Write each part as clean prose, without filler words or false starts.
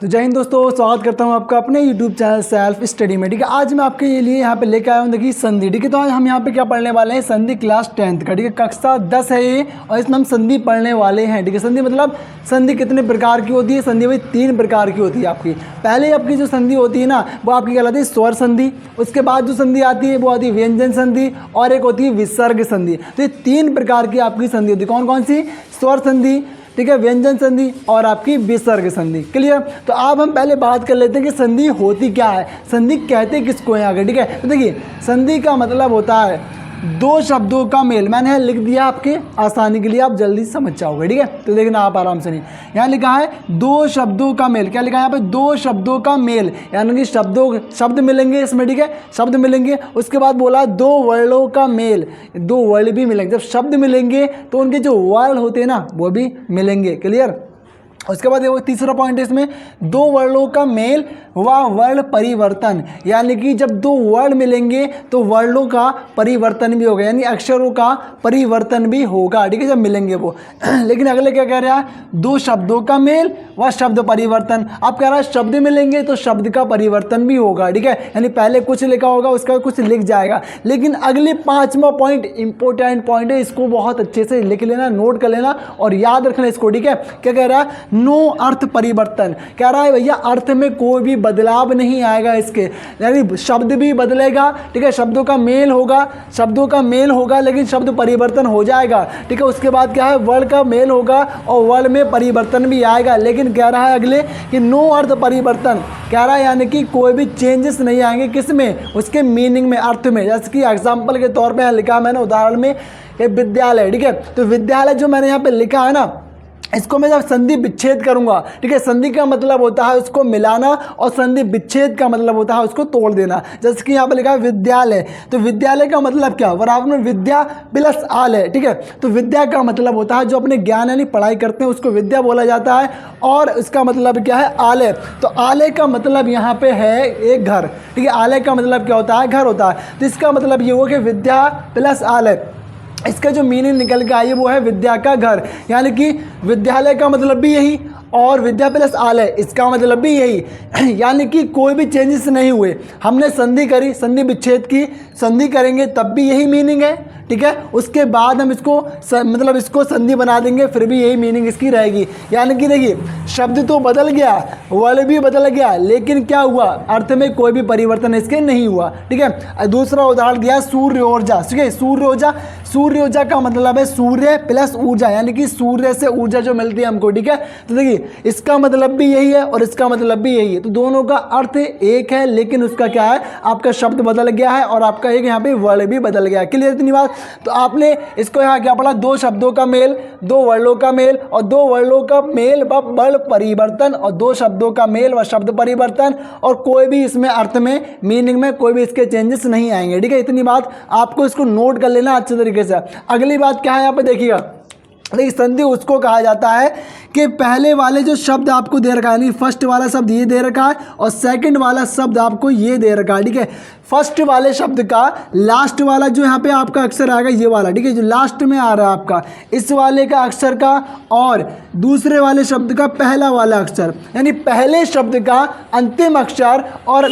तो जय हिंद दोस्तों, स्वागत करता हूं आपका अपने YouTube चैनल सेल्फ स्टडी में। ठीक है, आज मैं आपके लिए यहाँ पे लेकर आया हूँ देखिए संधि। ठीक है, तो आज हम यहाँ पे क्या पढ़ने वाले हैं, संधि क्लास 10th का। ठीक है, कक्षा 10 है ये और इसमें हम संधि पढ़ने वाले हैं। ठीक है, संधि मतलब संधि कितने प्रकार की होती है। संधि भाई 3 प्रकार की होती है आपकी। पहले आपकी जो संधि होती है ना, वो आपकी कहलाती है स्वर संधि। उसके बाद जो संधि आती है वो आती है व्यंजन संधि और एक होती है विसर्ग संधि। तो ये 3 प्रकार की आपकी संधि होती है। कौन कौन सी? स्वर संधि, ठीक है, व्यंजन संधि और आपकी विसर्ग संधि। क्लियर? तो अब हम पहले बात कर लेते हैं कि संधि होती क्या है, संधि कहते किसको हैं आगे। ठीक है, तो देखिए संधि का मतलब होता है 2 शब्दों का मेल। मैंने लिख दिया आपके आसानी के लिए, आप जल्दी समझ जाओगे। ठीक है, तो देखना आप आराम से। नहीं, यहाँ लिखा है 2 शब्दों का मेल। क्या लिखा है यहाँ पे? 2 शब्दों का मेल, यानी कि शब्द मिलेंगे इसमें। ठीक है, शब्द मिलेंगे। उसके बाद बोला 2 वर्णों का मेल, 2 वर्ण भी मिलेंगे। जब शब्द मिलेंगे तो उनके जो वर्ण होते हैं ना वो भी मिलेंगे। क्लियर? उसके बाद देखो तीसरा पॉइंट है इसमें 2 वर्णों का मेल व वर्ण परिवर्तन, यानी कि जब 2 वर्ण मिलेंगे तो वर्णों का परिवर्तन भी होगा, यानी अक्षरों का परिवर्तन भी होगा। ठीक है, जब मिलेंगे वो। लेकिन अगले क्या कह रहा है? 2 शब्दों का मेल व शब्द परिवर्तन। अब कह रहा है शब्द मिलेंगे तो शब्द का परिवर्तन भी होगा। ठीक है, यानी पहले कुछ लिखा होगा उसका कुछ लिख जाएगा। लेकिन अगले 5वां पॉइंट इंपॉर्टेंट पॉइंट है, इसको बहुत अच्छे से लिख लेना, नोट कर लेना और याद रखना इसको। ठीक है, क्या कह रहा है? नो अर्थ परिवर्तन। कह रहा है भैया अर्थ में कोई भी बदलाव नहीं आएगा इसके, यानी शब्द भी बदलेगा। ठीक है, शब्दों का मेल होगा लेकिन शब्द परिवर्तन हो जाएगा। ठीक है, उसके बाद क्या है? वर्ण का मेल होगा और वर्ण में परिवर्तन भी आएगा। लेकिन कह रहा है अगले कि नो अर्थ परिवर्तन। कह रहा है यानी कि कोई भी चेंजेस नहीं आएंगे, किस में? उसके मीनिंग में, अर्थ में। जैसे कि एग्जाम्पल के तौर पर लिखा मैंने उदाहरण में विद्यालय। ठीक है, तो विद्यालय जो मैंने यहाँ पे लिखा है ना, इसको मैं जब संधि विच्छेद करूंगा, ठीक है, संधि का मतलब होता है उसको मिलाना और संधि विच्छेद का मतलब होता है उसको तोड़ देना। जैसे कि यहाँ पे लिखा है विद्यालय, तो विद्यालय का मतलब क्या? बराबर में विद्या प्लस आलय। ठीक है, तो विद्या का मतलब होता है जो अपने ज्ञान यानी पढ़ाई करते हैं उसको विद्या बोला जाता है। और इसका मतलब क्या है? आलय। तो आलय का मतलब यहाँ पे है एक घर। ठीक है, आलय का मतलब क्या होता है? घर होता है। तो इसका मतलब ये हुआ कि विद्या प्लस आलय, इसका जो मीनिंग निकल के आई है वो है विद्या का घर। यानी कि विद्यालय का मतलब भी यही और विद्या प्लस आलय इसका मतलब भी यही। यानी कि कोई भी चेंजेस नहीं हुए। हमने संधि करी, संधि विच्छेद की, संधि करेंगे तब भी यही मीनिंग है। ठीक है, उसके बाद हम इसको मतलब इसको संधि बना देंगे फिर भी यही मीनिंग इसकी रहेगी। यानी कि देखिए शब्द तो बदल गया, वर्ण भी बदल गया, लेकिन क्या हुआ? अर्थ में कोई भी परिवर्तन इसके नहीं हुआ। ठीक है, दूसरा उदाहरण दिया सूर्य ऊर्जा। ठीक है, सूर्य ऊर्जा का मतलब है सूर्य प्लस ऊर्जा, यानी कि सूर्य से ऊर्जा जो मिलती है हमको। ठीक है, तो देखिए इसका मतलब भी यही है और इसका मतलब भी यही है। तो दोनों का अर्थ एक है, लेकिन उसका क्या है? आपका शब्द बदल गया है और आपका एक यहाँ पे वर्ण भी बदल गया है। क्लियर इतनी बात? तो आपने इसको यहाँ क्या पढ़ा? 2 शब्दों का मेल, 2 वर्णों का मेल और 2 वर्णों का मेल व वर्ण परिवर्तन और 2 शब्दों का मेल व शब्द परिवर्तन, और कोई भी इसमें अर्थ में, मीनिंग में कोई भी इसके चेंजेस नहीं आएंगे। ठीक है, इतनी बात आपको इसको नोट कर लेना अच्छे तरीके से। अगली बात क्या है यहाँ पे देखिएगा, देखिए संधि उसको कहा जाता है कि पहले वाले जो शब्द आपको दे रखा है, यानी फर्स्ट वाला शब्द ये दे रखा है और सेकंड वाला शब्द आपको ये दे रखा है। ठीक है, फर्स्ट वाले शब्द का लास्ट वाला जो यहाँ पे आपका अक्षर आएगा ये वाला, ठीक है, जो लास्ट में आ रहा है आपका, इस वाले का अक्षर का और दूसरे वाले शब्द का पहला वाला अक्षर, यानी पहले शब्द का अंतिम अक्षर और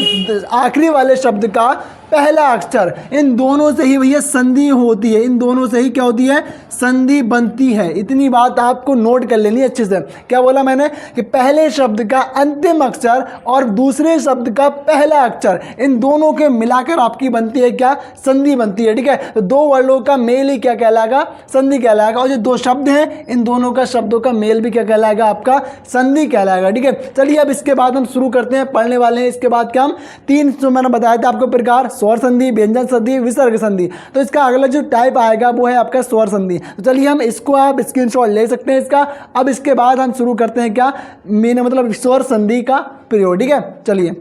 आखिरी वाले शब्द का पहला अक्षर, इन दोनों से ही भैया संधि होती है। इन दोनों से ही क्या होती है? संधि बनती है। इतनी बात आपको नोट कर लेनी अच्छे से। क्या बोला मैंने? कि पहले शब्द का अंतिम अक्षर और दूसरे शब्द का पहला अक्षर, इन दोनों के मिलाकर आपकी बनती है क्या? संधि बनती है। ठीक है, तो 2 वर्णों का मेल ही क्या कहलाएगा? संधि कहलाएगा। और जो 2 शब्द हैं इन दोनों का शब्दों का मेल भी क्या कहलाएगा? आपका संधि कहलाएगा। ठीक है, चलिए अब इसके बाद हम शुरू करते हैं, पढ़ने वाले हैं। इसके बाद क्या हम 3 जो मैंने बताया था आपको प्रकार, स्वर संधि, व्यंजन संधि, विसर्ग संधि। तो इसका अगला जो टाइप आएगा वो है आपका स्वर संधि। तो चलिए हम इसको आप स्क्रीनशॉट ले सकते हैं इसका। अब इसके बाद हम शुरू करते हैं क्या? मतलब स्वर संधि का प्रयोग। ठीक है, चलिए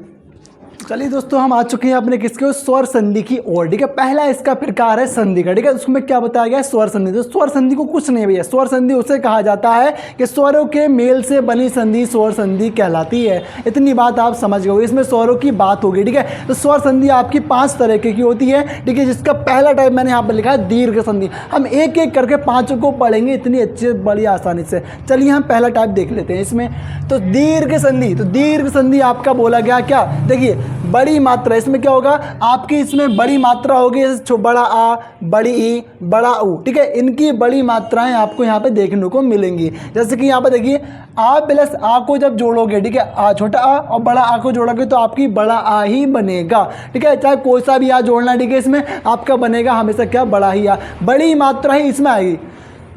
चलिए दोस्तों, हम आ चुके हैं अपने किसके स्वर संधि की ओर। ठीक है, पहला इसका प्रकार है संधि का। ठीक है, उसमें क्या बताया गया है, स्वर संधि। तो स्वर संधि को कुछ नहीं भैया, स्वर संधि उसे कहा जाता है कि स्वरों के मेल से बनी संधि स्वर संधि कहलाती है। इतनी बात आप समझ गए, इसमें स्वरों की बात होगी। ठीक है, तो स्वर संधि आपकी 5 तरह की होती है। ठीक है, जिसका पहला टाइप मैंने यहाँ पर लिखा है दीर्घ संधि। हम एक एक करके 5 को पढ़ेंगे इतनी अच्छी बड़ी आसानी से। चलिए हम पहला टाइप देख लेते हैं इसमें। तो दीर्घ संधि, तो दीर्घ संधि आपका बोला गया क्या, देखिए बड़ी मात्रा, इसमें क्या होगा आपकी, इसमें बड़ी मात्रा होगी, जैसे बड़ा आ, बड़ी ई, बड़ा ऊ। ठीक है, इनकी बड़ी मात्राएं आपको यहाँ पे देखने को मिलेंगी। जैसे कि यहाँ पे देखिए आ प्लस आ को जब जोड़ोगे, ठीक है, आ छोटा आ और बड़ा आ को जोड़ोगे तो आपकी बड़ा आ ही बनेगा। ठीक है, चाहे कोई सा भी आ जोड़ना, ठीक है, इसमें आपका बनेगा हमेशा क्या, बड़ा ही आ। बड़ी मात्रा ही इसमें आएगी।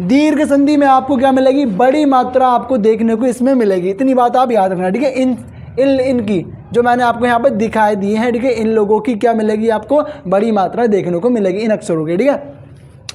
दीर्घ संधि में आपको क्या मिलेगी, बड़ी मात्रा आपको देखने को इसमें मिलेगी। इतनी बात आप याद रखना। ठीक है, इनकी जो मैंने आपको यहाँ पर दिखाई दी है, ठीक है, इन लोगों की क्या मिलेगी, आपको बड़ी मात्रा देखने को मिलेगी इन अक्षरों की। ठीक है,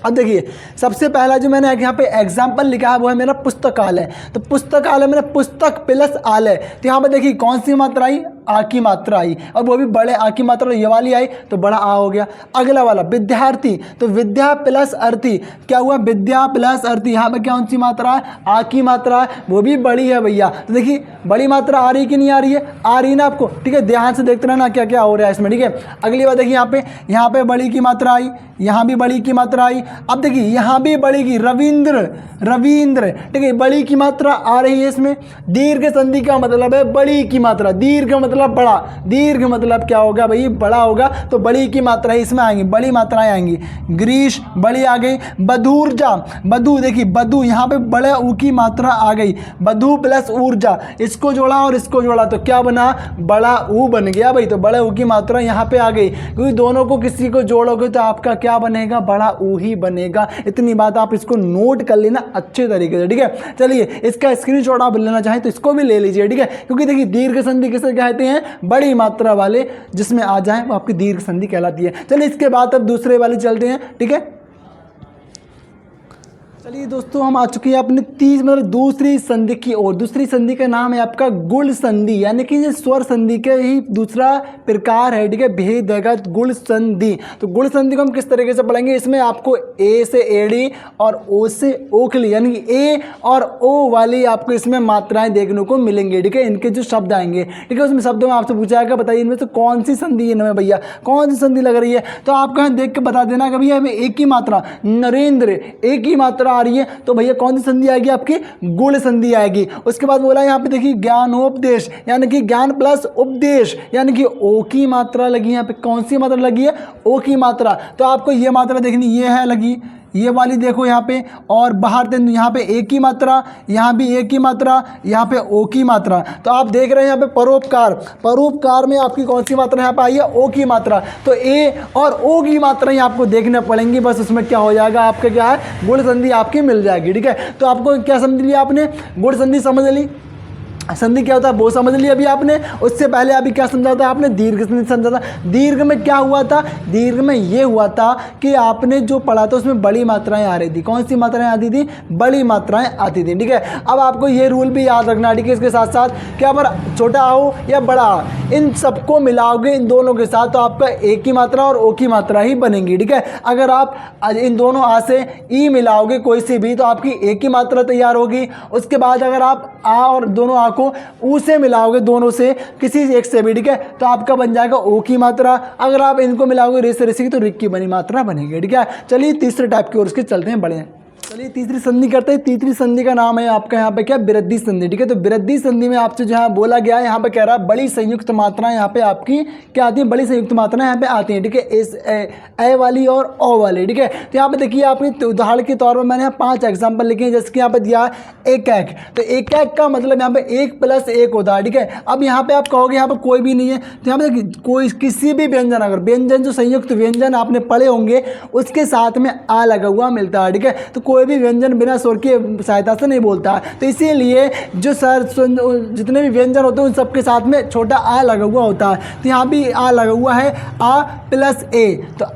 अब देखिए सबसे पहला जो मैंने यहाँ पे एग्जाम्पल लिखा है वो है मेरा पुस्तकालय। तो पुस्तकालय मैंने पुस्तक प्लस आलय, तो यहाँ पे देखिए कौन सी मात्रा आई, आ की मात्रा आई, और वो भी बड़े आ की मात्रा ये वाली आई तो बड़ा आ हो गया। अगला वाला विद्यार्थी, तो विद्या प्लस अर्थी, क्या हुआ, विद्या प्लस अर्थी, यहाँ पे कौन सी मात्रा है, आ की मात्रा है, वो भी बड़ी है भैया। तो देखिए बड़ी मात्रा आ रही कि नहीं आ रही है, आ रही ना आपको। ठीक है, ध्यान से देखते रहना क्या क्या हो रहा है इसमें। ठीक है, अगली बात देखिए यहाँ पे बड़ी की मात्रा आई, यहाँ भी बड़ी की मात्रा आई। अब देखिए यहाँ भी बड़ी की, रविंद्र। ठीक है, बड़ी की मात्रा आ रही है इसमें। दीर्घ संधि का मतलब है बड़ी की मात्रा, दीर्घ मतलब बड़ा, दीर्घ मतलब क्या होगा भाई, बड़ा होगा, तो बड़ी की मात्रा इसमें आएंगी, बड़ी मात्राएं आएंगी। ग्रीश बड़ी आ गई। बधूर्जा, बधू देखिए बधू, यहाँ पे बड़े ऊ की मात्रा आ गई, बधू प्लस ऊर्जा, इसको जोड़ा और इसको जोड़ा तो क्या बना, बड़ा ऊ बन गया भाई। तो बड़े ऊ की मात्रा यहाँ पे आ गई, क्योंकि दोनों को किसी को जोड़ोगे तो आपका क्या बनेगा, बड़ा ऊ ही बनेगा। इतनी बात आप इसको नोट कर लेना अच्छे तरीके से। ठीक है, चलिए इसका स्क्रीनशॉट आप लेना चाहें तो इसको भी ले लीजिए। ठीक है, क्योंकि देखिए दीर्घ संधि किसे कहते हैं, बड़ी मात्रा वाले जिसमें आ जाए वो आपकी दीर्घ संधि कहलाती है। चलिए इसके बाद अब दूसरे वाले चलते हैं। ठीक है, चलिए दोस्तों हम आ चुके हैं अपने मतलब दूसरी संधि की ओर। दूसरी संधि का नाम है आपका गुण संधि, यानी कि ये स्वर संधि के ही दूसरा प्रकार है। ठीक है, भेदगत गुण संधि। तो गुण संधि को हम किस तरीके से पढ़ेंगे, इसमें आपको ए से एड़ी और ओ से ओखली, यानी कि ए और ओ वाली आपको इसमें मात्राएं देखने को मिलेंगी। ठीक है, इनके जो शब्द आएंगे, ठीक है, उसमें शब्दों में आपसे पूछा जाएगा बताइए इनमें से कौन सी संधि है भैया, कौन सी संधि लग रही है। तो आपको यहाँ देख के बता देना कि भैया हमें एक ही मात्रा, नरेंद्र एक ही मात्रा आ रही है, तो भैया कौन सी संधि आएगी, आपकी गुण संधि आएगी। उसके बाद बोला यहाँ पे देखिए ज्ञानोपदेश, यानी कि ज्ञान प्लस उपदेश, यानी कि ओ की मात्रा लगी। यहाँ पे कौन सी मात्रा लगी है, ओ की मात्रा। तो आपको ये मात्रा देखनी, ये है लगी, ये वाली देखो यहाँ पे, और बाहर से यहाँ पे एक की मात्रा, यहाँ भी एक की मात्रा, यहाँ पे ओ की मात्रा। तो आप देख रहे हैं यहाँ पे परोपकार, परोपकार में आपकी कौन सी मात्रा यहाँ पे आई है, ओ की मात्रा। तो ए और ओ की मात्रा ही आपको देखने पड़ेंगी, बस उसमें क्या हो जाएगा, आपका क्या है, गुण संधि आपकी मिल जाएगी। ठीक है, तो आपको क्या समझ लिया आपने, गुण संधि समझ ली, संधि क्या होता है वो समझ लिया अभी आपने। उससे पहले अभी क्या समझा था आपने, दीर्घ संधि समझा था। दीर्घ में क्या हुआ था, दीर्घ में ये हुआ था कि आपने जो पढ़ा था उसमें बड़ी मात्राएं आ रही थी। कौन सी मात्राएं आती थी, बड़ी मात्राएं आती थी। ठीक है, अब आपको ये रूल भी याद रखना। ठीक है, इसके साथ साथ क्या पर छोटा हो या बड़ा, इन सबको मिलाओगे इन दोनों के साथ तो आपका एक की मात्रा और ओ की मात्रा ही बनेगी। ठीक है, अगर आप इन दोनों आ से ई मिलाओगे कोई सी भी तो आपकी एक की मात्रा तैयार होगी। उसके बाद अगर आप आ और दोनों आ को ऊ से मिलाओगे, दोनों से किसी एक से भी, ठीक है, तो आपका बन जाएगा ओ की मात्रा। अगर आप इनको मिलाओगे रे से ऋषि की तो रिक की बनी मात्रा बनेगी। ठीक है, चलिए तीसरे टाइप की ओर उसके चलते हैं, बड़े हैं। चलिए तीसरी संधि करते हैं। तीसरी संधि का नाम है आपका यहाँ पे क्या, विरुद्धि संधि। ठीक है, तो विरुद्धि संधि में आपसे जहाँ बोला गया है, यहाँ पे कह रहा है बड़ी संयुक्त मात्राएं यहाँ पे आपकी क्या आती है, बड़ी संयुक्त मात्राएं यहाँ पे आती हैं। ठीक है, एस ए वाली और ओ वाली। ठीक है, तो यहाँ पे देखिए आपने उदाहरण के तौर पर मैंने यहाँ 5 एग्जाम्पल लिखे हैं। जैसे कि यहाँ पे दिया एक एक, तो एक एक का मतलब यहाँ पे 1 + 1 होता है। ठीक है, अब यहाँ पे आप कहोगे यहाँ पे कोई भी नहीं है, तो यहाँ पे देखिए कोई किसी भी व्यंजन, अगर व्यंजन जो संयुक्त व्यंजन आपने पढ़े होंगे उसके साथ में आ लगा हुआ मिलता है। ठीक है, तो कोई भी व्यंजन बिना स्वर की सहायता से नहीं बोलता है। तो इसीलिए जो जितने भी व्यंजन होते हैं उन सबके साथ में छोटा आ लगा हुआ होता है। तो यहाँ भी आ लगा हुआ है, आ + ए, तो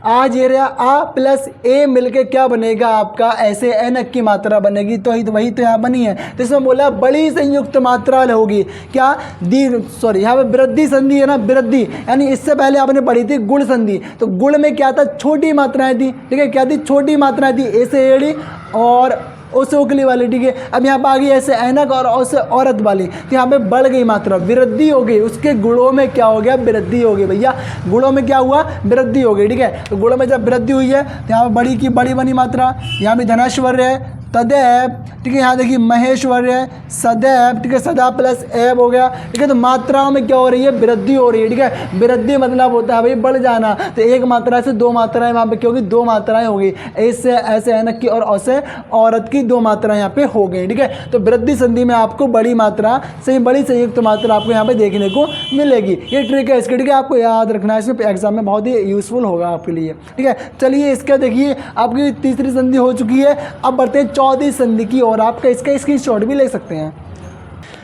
आज ये रहा आ प्लस ए मिलके क्या बनेगा आपका ऐसे ऐनक की मात्रा बनेगी। तो वही तो यहाँ बनी है। तो इसमें बोला बड़ी संयुक्त मात्रा होगी क्या यहाँ पे वृद्धि संधि है ना, वृद्धि यानी इससे पहले आपने पढ़ी थी गुण संधि। तो गुण में क्या था, छोटी मात्राएं थी, ठीक है, क्या थी, छोटी मात्राएं थी, ऐसे एड़ी और ओसे ओकली वाली, ठीक है। अब यहाँ पर आ गई ऐसे ऐनक और ओसे औरत वाली, तो यहाँ पे बढ़ गई मात्रा, वृद्धि हो गई, उसके गुणों में क्या हो गया, वृद्धि हो गई भैया, गुणों में क्या हुआ, वृद्धि हो गई, ठीक है। तो गुणों में जब वृद्धि हुई है तो यहाँ पर बड़ी की बड़ी बनी मात्रा, यहाँ भी धनेश्वर्य है, तदैव, ठीक है, यहाँ देखिए महेश्वर्य, सदैव, ठीक है, सदा प्लस एव हो गया, ठीक है। तो मात्राओं में क्या हो रही है, वृद्धि हो रही है, ठीक है। वृद्धि मतलब होता है भाई बढ़ जाना। तो एक मात्रा से दो मात्राएं वहाँ पे क्या होगी, दो मात्राएं होगी, ऐसे ऐसे ऐनक की और ऐसे औरत की दो मात्राएं यहाँ पे हो गई, ठीक है। तो वृद्धि संधि में आपको बड़ी मात्रा से बड़ी संयुक्त मात्रा आपको यहाँ पे देखने को मिलेगी। ये ट्रिक है इसकी, ठीक है, आपको याद रखना है, इसमें एग्जाम में बहुत ही यूजफुल होगा आपके लिए, ठीक है। चलिए इसका देखिए आपकी तीसरी संधि हो चुकी है। अब बढ़ते हैं चौथी संधि की और आपका इसका स्क्रीनशॉट भी ले सकते हैं।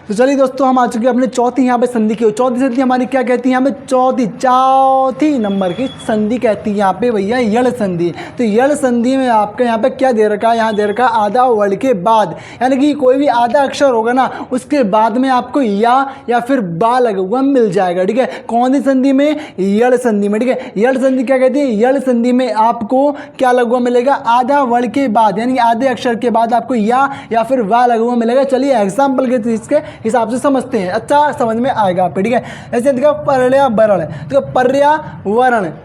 तो चलिए दोस्तों हम आ चुके हैं अपने चौथी यहाँ पे संधि की। चौथी संधि हमारी क्या कहती है, यहाँ पे चौथी नंबर की संधि कहती है यहाँ पे भैया यड़ संधि। तो यड़ संधि में आपका यहाँ पे क्या दे रखा है, यहाँ दे रखा है आधा वर्ड के बाद, यानी कि कोई भी आधा अक्षर होगा ना उसके बाद में आपको या फिर बा लगा हुआ मिल जाएगा, ठीक है। कौन सी संधि में, यड़ संधि में, ठीक है। यड़ संधि क्या कहती है, यड़ संधि में आपको क्या लगा हुआ मिलेगा, आधा वर्ड के बाद, यानी आधे अक्षर के बाद आपको या फिर वा लगा हुआ मिलेगा। चलिए एग्जाम्पल के इसके हिसाब से समझते हैं, अच्छा समझ में आएगा आपको, ठीक है। ऐसे देखो पर्यावरण, तो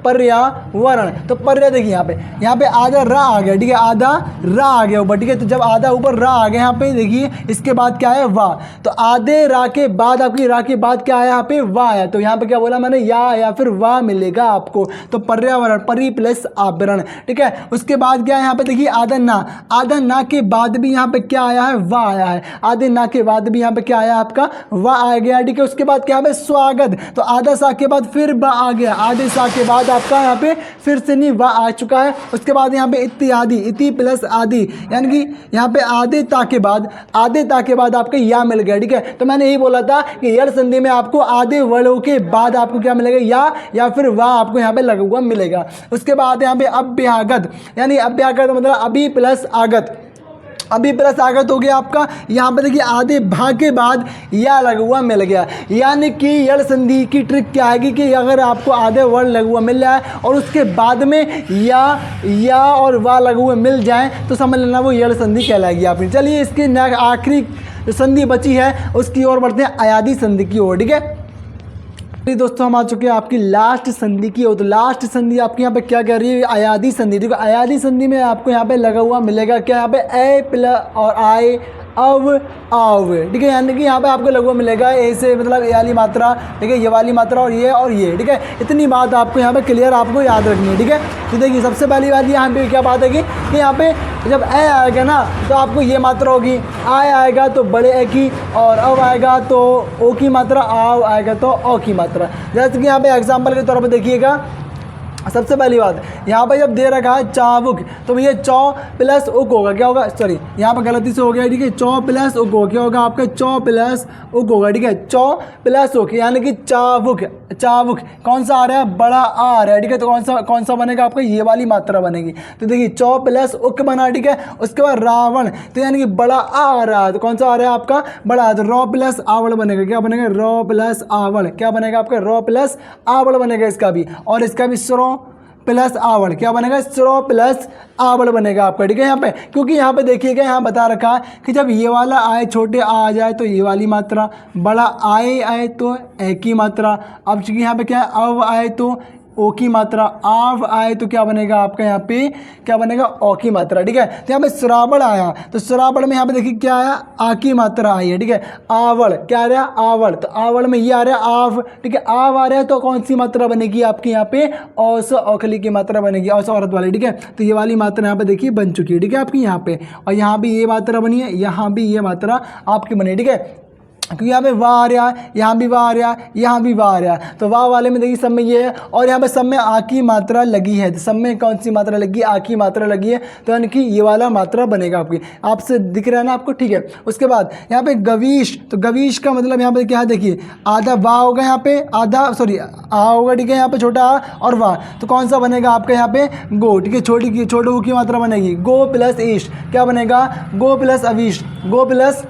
पर्यावरण, तो पर्या देखिए यहाँ पे आधा रा आ गया, ठीक है, आधा रा आ गया ऊपर, ठीक है। तो जब आधा ऊपर रा आ गया यहाँ पे देखिए इसके बाद क्या है, वाह। तो आधे रा के बाद आपकी रा के बाद क्या आया, यहाँ पे वाह आया। तो यहाँ पे क्या बोला मैंने, या फिर वाह मिलेगा आपको। तो पर्यावरण, परि प्लस आवरण, ठीक है। उसके बाद क्या है यहाँ पे देखिए आधा ना के बाद भी यहाँ पे क्या आया है, वाह आया है। आधे ना के बाद भी यहाँ पे क्या आया आपका, वाह आ गया, ठीक है। उसके बाद क्या है, स्वागत। तो आधा सा के बाद फिर वाह आ गया, आधे सा के बाद आपका यहाँ पे फिर से नहीं वाह आ चुका है। उसके बाद यहाँ पे इत्यादि, इति प्लस आदि, यानी कि यहाँ पे आधे ता के बाद आपका या मिल गया, ठीक है। तो मैंने यही बोला था कि यड़ संधि में आपको आधे वर्णों के बाद आपको क्या मिलेगा, या फिर वाह आपको यहाँ पे लगा हुआ मिलेगा। उसके बाद यहाँ पे अभ्यागत, यानी अभ्यागत मतलब अभी प्लस आगत, अभी प्लस आगत हो गया आपका। यहाँ पे देखिए आधे भाग के बाद या लगा हुआ मिल गया, यानी कि यड़ संधि की ट्रिक क्या आएगी कि अगर आपको आधे वर्ड लगा हुआ मिल जाए और उसके बाद में या और वाह लगा हुआ मिल जाए तो समझ लेना वो यड़ संधि कहलाएगी आपकी। चलिए इसकी आखिरी संधि बची है उसकी ओर बढ़ते हैं, अयादि संधि की ओर, ठीक है। दोस्तों हम आ चुके हैं आपकी लास्ट संधि की ओर। तो लास्ट संधि आपकी यहाँ पे क्या कह रही है, अयादि संधि। देखो अयादि संधि में आपको यहाँ पे लगा हुआ मिलेगा क्या, यहाँ पे ए प्लस और आए अब आव, ठीक है। यानी कि यहाँ पे आपको लगा हुआ मिलेगा ऐसे, मतलब ये वाली मात्रा, ठीक है, ये वाली मात्रा और ये, ठीक है। इतनी बात आपको यहाँ पे क्लियर आपको याद रखनी है, ठीक है। तो देखिए सबसे पहली बात यहाँ पे क्या बात है कि यहाँ पे जब ए आएगा ना तो आपको ये मात्रा होगी, आय आएगा तो बड़े ए की, और अब आएगा तो ओ की मात्रा, आव आएगा तो ओ की मात्रा। जैसे कि यहाँ पे एग्जाम्पल के तौर पर देखिएगा, सबसे पहली बात यहाँ पर जब दे रखा है चावुक, तो भैया चौ प्लस उक होगा, क्या होगा, सॉरी यहाँ पर गलती से हो गया, ठीक है। चौ प्लस उक हो, क्या होगा आपका, चौ प्लस उक होगा, ठीक है। चौ प्लस उक यानी कि चावुक, कौन सा आ रहा है, बड़ा आ रहा है, ठीक है। तो कौन सा बनेगा आपका, ये वाली मात्रा बनेगी। तो देखिए चौ प्लस उक बना, ठीक है। उसके बाद रावण, तो यानी कि बड़ा आ रहा है, तो कौन सा आ रहा है आपका, बड़ा। तो रौ प्लस आवड़ बनेगा, क्या बनेगा, रौ प्लस आवड़, क्या बनेगा आपका, रौ प्लस आवड़ बनेगा इसका भी। और इसका भी स्रो प्लस आवड़, क्या बनेगा, स्रो प्लस आवड़ बनेगा आपका, ठीक है। यहाँ पे क्योंकि यहाँ पे देखिएगा यहाँ बता रखा है कि जब ये वाला आए छोटे आ जाए तो ये वाली मात्रा, बड़ा आए तो ए की मात्रा। अब चूंकि यहाँ पे क्या है, अब आए तो ओ की मात्रा, आव आए तो क्या बनेगा आपका, यहाँ पे क्या बनेगा, ओ की मात्रा, ठीक है। तो यहाँ पे श्रावण आया तो श्रावण में यहाँ पे देखिए क्या आया, आ की मात्रा आई है, ठीक है। आवड़ क्या आ रहा है, आवड़, तो आवड़ में ये आ रहा है आव, ठीक है। आव आ रहा है तो कौन सी मात्रा बनेगी आपकी यहाँ पे, औस औखली की मात्रा बनेगी, औस औरत वाली, ठीक है। तो ये वाली मात्रा यहाँ पे देखिए बन चुकी है, ठीक है आपकी यहाँ पे। और यहाँ भी ये मात्रा बनी है, यहाँ भी ये मात्रा आपकी बनी है, ठीक है। क्योंकि यहाँ पे वाह आ रहा है, यहाँ भी वाह आ रहा है, यहाँ भी वाह आ रहा है, तो वाह वाले में देखिए सब में ये है, और यहाँ पे सब में आ की मात्रा लगी है, तो सब में कौन सी मात्रा लगी, आ की मात्रा लगी है, तो यानी कि ये वाला मात्रा बनेगा आपकी, आपसे दिख रहा है ना आपको, ठीक है। उसके बाद यहाँ पे गवीश, तो गवीश का मतलब यहाँ पे क्या है, देखिए आधा वाह होगा यहाँ पे, आधा सॉरी आ होगा, ठीक है, यहाँ पे छोटा आ और वाह, तो कौन सा बनेगा आपका यहाँ पे गो, ठीक है, छोटे ऊ की मात्रा बनेगी, गो प्लस ईश, क्या बनेगा, गो प्लस अवीश, गो प्लस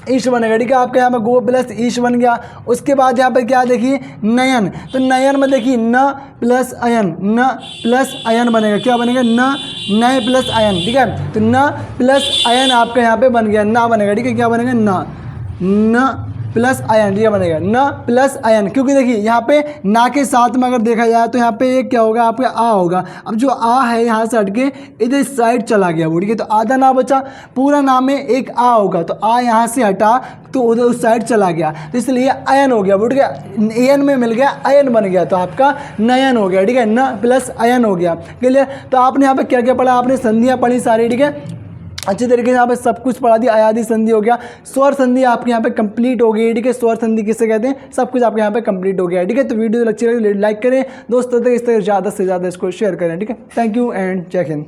ईश बनेगा, ठीक है, आपके यहाँ पे गो प्लस ईश बन गया। उसके बाद यहाँ पे क्या देखिए नयन, तो नयन में देखिए न प्लस अयन, न प्लस अयन बनेगा, क्या बनेगा, न नय प्लस अयन, ठीक है, तो न प्लस अयन आपका यहाँ पे बन गया, ना बनेगा, ठीक है, क्या बनेगा, न प्लस आयन, ठीक है, बनेगा न प्लस आयन, क्योंकि देखिए यहाँ पे ना के साथ में अगर देखा जाए तो यहाँ पे एक क्या होगा आपका आ होगा, अब जो आ है यहाँ से हट के इधर साइड चला गया वो, ठीक है, तो आधा ना बचा, पूरा ना में एक आ होगा, तो आ यहाँ से हटा तो उधर उस साइड चला गया, तो इसलिए अयन हो गया वो, ठीक है, एन में मिल गया अयन बन गया, तो आपका नयन हो गया, ठीक है, न प्लस अयन हो गया, क्लियर। तो आपने यहाँ पे क्या क्या पढ़ा, आपने संधियाँ पढ़ी सारी, ठीक है, अच्छी तरीके से यहाँ पे सब कुछ पढ़ा दिया, अयादी संधि हो गया, स्वर संधि आपके यहाँ पे कंप्लीट हो गई, ठीक है, स्वर संधि किसे कहते हैं, सब कुछ आपके यहाँ पे कंप्लीट हो गया, ठीक है। तो वीडियो अच्छी लगी लाइक करें, दोस्तों तक इस तरह ज़्यादा से ज़्यादा इसको शेयर करें, ठीक है। थैंक यू एंड जय हिंद।